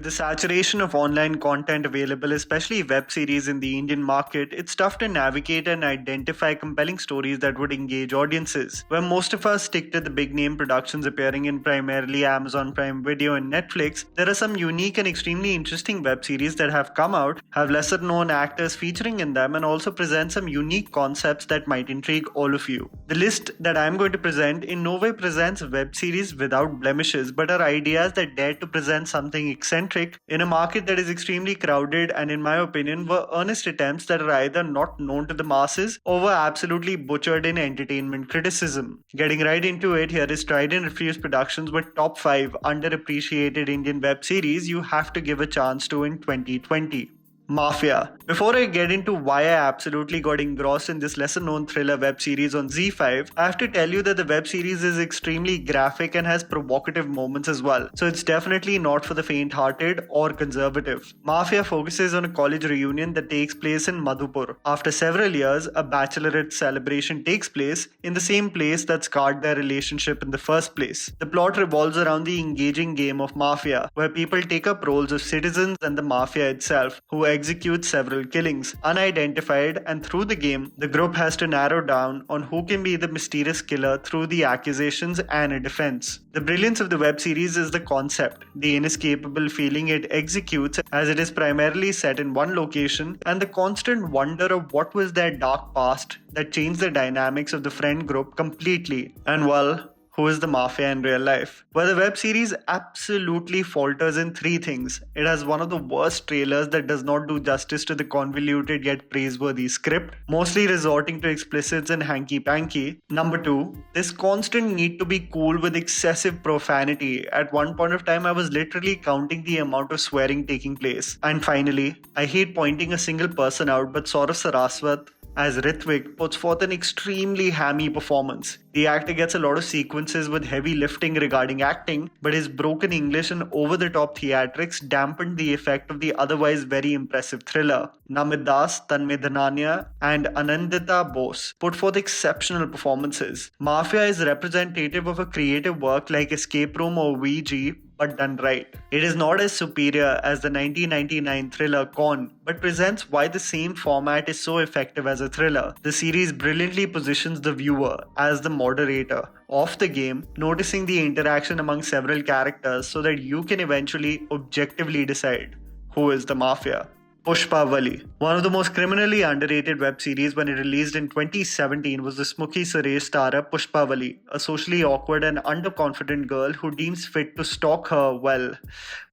With the saturation of online content available, especially web series in the Indian market, it's tough to navigate and identify compelling stories that would engage audiences. Where most of us stick to the big name productions appearing in primarily Amazon Prime Video and Netflix, there are some unique and extremely interesting web series that have come out, have lesser known actors featuring in them, and also present some unique concepts that might intrigue all of you. The list that I'm going to present in no way presents web series without blemishes, but are ideas that dare to present something eccentric in a market that is extremely crowded and, in my opinion, were earnest attempts that are either not known to the masses or were absolutely butchered in entertainment criticism. Getting right into it, here is Tried&Refused Productions with top 5 underappreciated Indian web series you have to give a chance to in 2020. MAFIA. Before I get into why I absolutely got engrossed in this lesser known thriller web series on ZEE5, I have to tell you that the web series is extremely graphic and has provocative moments as well, so it's definitely not for the faint-hearted or conservative. MAFIA focuses on a college reunion that takes place in Madhupur. After several years, a bachelorette celebration takes place in the same place that scarred their relationship in the first place. The plot revolves around the engaging game of Mafia, where people take up roles of citizens and the Mafia itself, who execute several killings, unidentified, and through the game, the group has to narrow down on who can be the mysterious killer through the accusations and a defense. The brilliance of the web series is the concept, the inescapable feeling it executes as it is primarily set in one location, and the constant wonder of what was their dark past that changed the dynamics of the friend group completely. And well, who is the Mafia in real life? Well, the web series absolutely falters in 3 things. It has one of the worst trailers that does not do justice to the convoluted yet praiseworthy script, mostly resorting to explicits and hanky-panky. Number 2, this constant need to be cool with excessive profanity. At one point of time, I was literally counting the amount of swearing taking place. And finally, I hate pointing a single person out, but Saurav Saraswat as Ritvik puts forth an extremely hammy performance. The actor gets a lot of sequences with heavy lifting regarding acting, but his broken English and over-the-top theatrics dampened the effect of the otherwise very impressive thriller. Namit Das, Tanmay Dhanania, and Anandita Bose put forth exceptional performances. Mafia is representative of a creative work like Escape Room or Ouija, but done right. It is not as superior as the 1999 thriller Con, but presents why the same format is so effective as a thriller. The series brilliantly positions the viewer as the moderator of the game, noticing the interaction among several characters so that you can eventually objectively decide who is the Mafia. PUSHPAVALLI. One of the most criminally underrated web series when it released in 2017 was the Smokey Suresh starrer PUSHPAVALLI, a socially awkward and underconfident girl who deems fit to stalk her, well,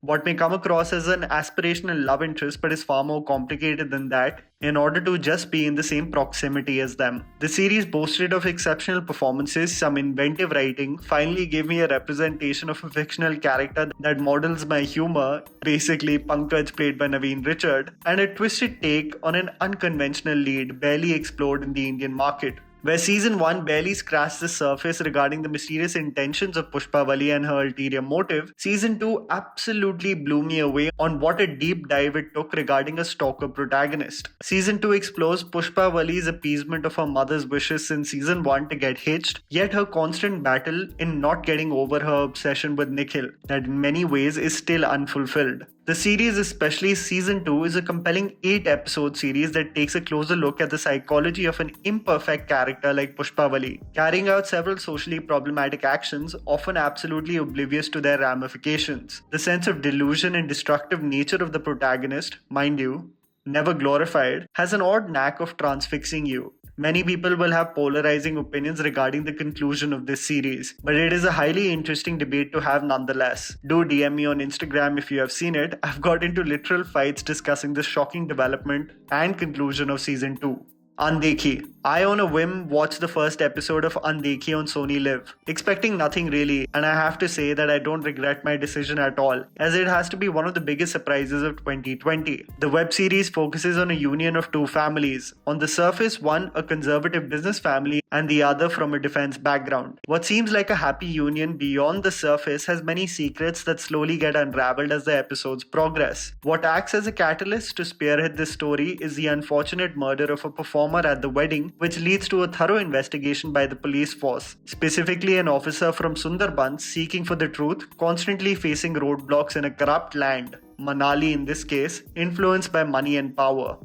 what may come across as an aspirational love interest but is far more complicated than that, in order to just be in the same proximity as them. The series boasted of exceptional performances, some inventive writing, finally gave me a representation of a fictional character that models my humor, basically Pankaj played by Naveen Richard, and a twisted take on an unconventional lead barely explored in the Indian market. Where Season 1 barely scratched the surface regarding the mysterious intentions of PUSHPAVALLI and her ulterior motive, Season 2 absolutely blew me away on what a deep dive it took regarding a stalker protagonist. Season 2 explores PUSHPAVALLI's appeasement of her mother's wishes in Season 1 to get hitched, yet her constant battle in not getting over her obsession with Nikhil, that in many ways is still unfulfilled. The series, especially Season 2, is a compelling 8-episode series that takes a closer look at the psychology of an imperfect character like PUSHPAVALLI, carrying out several socially problematic actions, often absolutely oblivious to their ramifications. The sense of delusion and destructive nature of the protagonist, mind you, never glorified, has an odd knack of transfixing you. Many people will have polarizing opinions regarding the conclusion of this series, but it is a highly interesting debate to have nonetheless. Do DM me on Instagram if you have seen it. I've got into literal fights discussing this shocking development and conclusion of Season 2. Undekhi. I on a whim watched the first episode of Undekhi on SONYLIV, expecting nothing really, and I have to say that I don't regret my decision at all, as it has to be one of the biggest surprises of 2020. The web series focuses on a union of 2 families. On the surface, one a conservative business family and the other from a defense background. What seems like a happy union beyond the surface has many secrets that slowly get unraveled as the episodes progress. What acts as a catalyst to spearhead this story is the unfortunate murder of a performer at the wedding, which leads to a thorough investigation by the police force, specifically an officer from Sundarbans seeking for the truth, constantly facing roadblocks in a corrupt land. Manali in this case, influenced by money and power.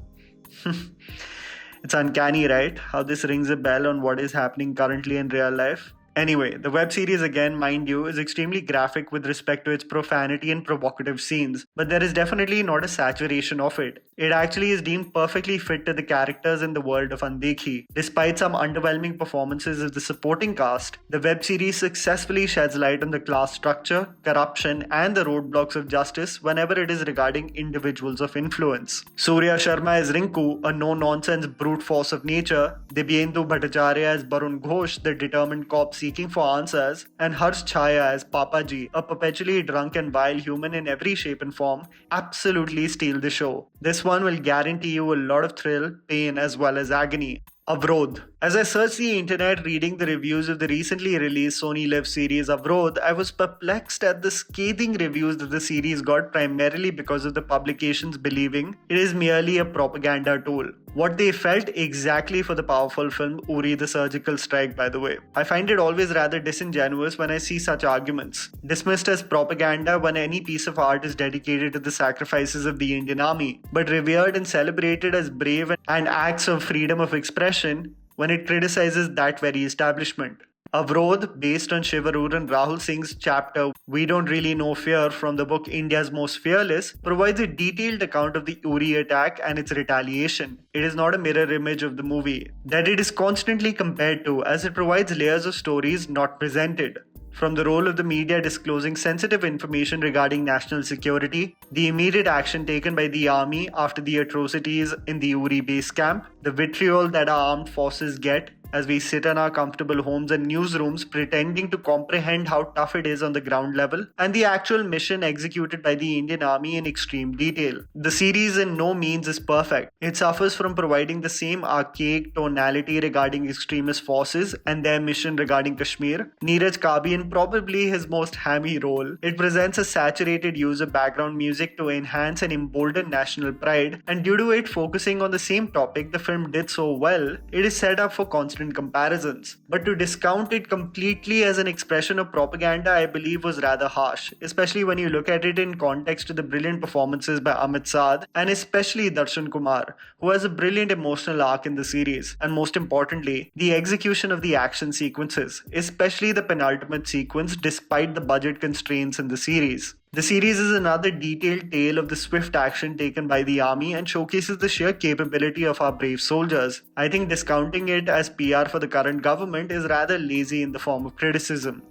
It's uncanny, right? How this rings a bell on what is happening currently in real life. Anyway, the web series, again, mind you, is extremely graphic with respect to its profanity and provocative scenes, but there is definitely not a saturation of it. It actually is deemed perfectly fit to the characters in the world of Undekhi. Despite some underwhelming performances of the supporting cast, the web series successfully sheds light on the class structure, corruption, and the roadblocks of justice whenever it is regarding individuals of influence. Surya Sharma as Rinku, a no-nonsense brute force of nature, Dibyendu Bhattacharya as Barun Ghosh, the determined cop seeking for answers, and Harsh Chaya as Papaji, a perpetually drunk and vile human in every shape and form, absolutely steal the show. This one will guarantee you a lot of thrill, pain, as well as agony. Avrodh. As I searched the internet reading the reviews of the recently released SONYLIV series Avrodh, I was perplexed at the scathing reviews that the series got primarily because of the publications believing it is merely a propaganda tool. What they felt exactly for the powerful film Uri the Surgical Strike, by the way. I find it always rather disingenuous when I see such arguments. Dismissed as propaganda when any piece of art is dedicated to the sacrifices of the Indian army, but revered and celebrated as brave and acts of freedom of expression when it criticizes that very establishment. Avrodh, based on SHIV and Rahul Singh's chapter We Don't Really Know Fear from the book India's Most Fearless, provides a detailed account of the Uri attack and its retaliation. It is not a mirror image of the movie that it is constantly compared to, as it provides layers of stories not presented. From the role of the media disclosing sensitive information regarding national security, the immediate action taken by the army after the atrocities in the Uri base camp, the vitriol that our armed forces get as we sit in our comfortable homes and newsrooms pretending to comprehend how tough it is on the ground level, and the actual mission executed by the Indian Army in extreme detail. The series in no means is perfect. It suffers from providing the same archaic tonality regarding extremist forces and their mission regarding Kashmir. Neeraj Kabi in probably his most hammy role. It presents a saturated use of background music to enhance and embolden national pride, and due to it focusing on the same topic the film did so well, it is set up for constant comparisons. But to discount it completely as an expression of propaganda, I believe was rather harsh, especially when you look at it in context to the brilliant performances by Amit Saad and especially Darshan Kumar, who has a brilliant emotional arc in the series, and most importantly, the execution of the action sequences, especially the penultimate sequence despite the budget constraints in the series. The series is another detailed tale of the swift action taken by the army and showcases the sheer capability of our brave soldiers. I think discounting it as PR for the current government is rather lazy in the form of criticism.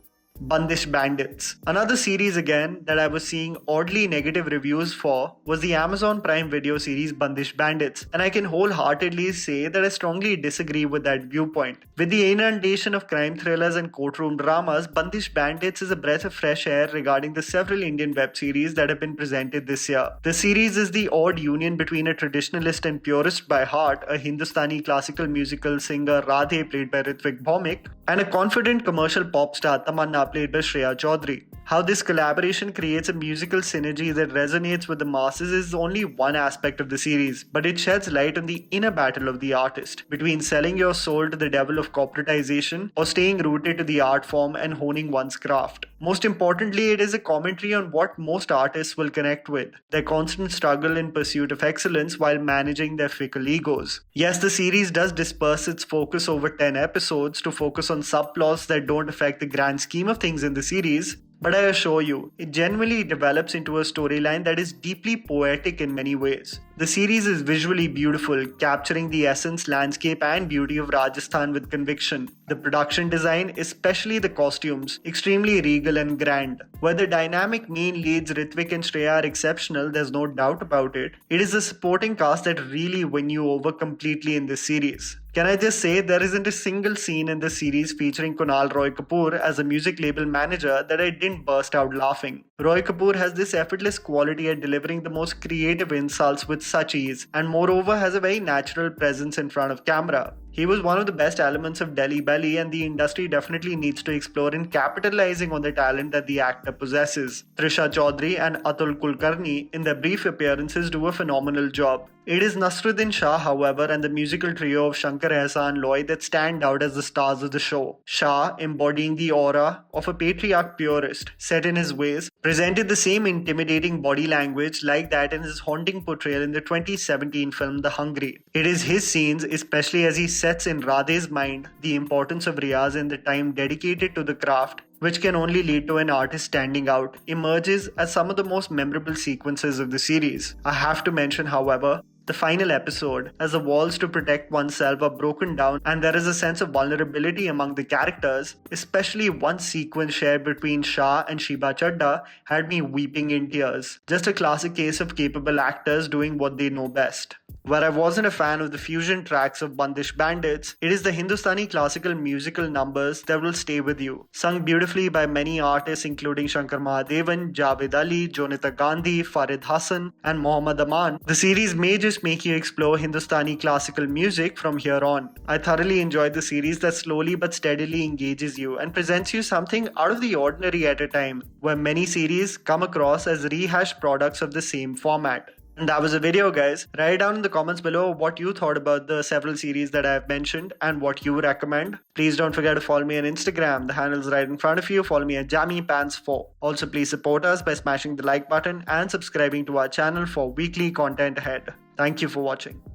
Bandish Bandits. Another series again that I was seeing oddly negative reviews for was the Amazon Prime Video series Bandish Bandits, and I can wholeheartedly say that I strongly disagree with that viewpoint. With the inundation of crime thrillers and courtroom dramas, Bandish Bandits is a breath of fresh air regarding the several Indian web series that have been presented this year. The series is the odd union between a traditionalist and purist by heart, a Hindustani classical musical singer Radhe played by Ritvik Bhaumik, and a confident commercial pop star Tamanna played by Shreya Chaudhary. How this collaboration creates a musical synergy that resonates with the masses is only one aspect of the series, but it sheds light on the inner battle of the artist between selling your soul to the devil of corporatization or staying rooted to the art form and honing one's craft. Most importantly, it is a commentary on what most artists will connect with, their constant struggle in pursuit of excellence while managing their fickle egos. Yes, the series does disperse its focus over 10 episodes to focus on subplots that don't affect the grand scheme of things in the series, but I assure you, it genuinely develops into a storyline that is deeply poetic in many ways. The series is visually beautiful, capturing the essence, landscape, and beauty of Rajasthan with conviction. The production design, especially the costumes, extremely regal and grand. Where the dynamic main leads Ritvik and Shreya are exceptional, there's no doubt about it. It is the supporting cast that really win you over completely in this series. Can I just say there isn't a single scene in this series featuring Kunal Roy Kapoor as a music label manager that I didn't burst out laughing. Roy Kapoor has this effortless quality at delivering the most creative insults with such ease, and moreover has a very natural presence in front of camera. He was one of the best elements of Delhi Belly, and the industry definitely needs to explore in capitalizing on the talent that the actor possesses. Trisha Chaudhary and Atul Kulkarni, in their brief appearances, do a phenomenal job. It is Nasruddin Shah, however, and the musical trio of Shankar Ehsaan Loy that stand out as the stars of the show. Shah, embodying the aura of a patriarch purist, set in his ways, presented the same intimidating body language like that in his haunting portrayal in the 2017 film The Hungry. It is his scenes, especially as he sets in Radhe's mind the importance of Riyaz and the time dedicated to the craft, which can only lead to an artist standing out, emerges as some of the most memorable sequences of the series. I have to mention, however, the final episode, as the walls to protect oneself are broken down and there is a sense of vulnerability among the characters, especially one sequence shared between Shah and Shiba Chadda had me weeping in tears. Just a classic case of capable actors doing what they know best. Where I wasn't a fan of the fusion tracks of Bandish Bandits, it is the Hindustani classical musical numbers that will stay with you. Sung beautifully by many artists including Shankar Mahadevan, Javed Ali, Jonita Gandhi, Farid Hassan, and Mohammad Aman, the series may just make you explore Hindustani classical music from here on. I thoroughly enjoyed the series that slowly but steadily engages you and presents you something out of the ordinary at a time, where many series come across as rehashed products of the same format. And that was the video, guys. Write down in the comments below what you thought about the several series that I have mentioned and what you recommend. Please don't forget to follow me on Instagram. The handle is right in front of you. Follow me at JammyPants4. Also, please support us by smashing the like button and subscribing to our channel for weekly content ahead. Thank you for watching.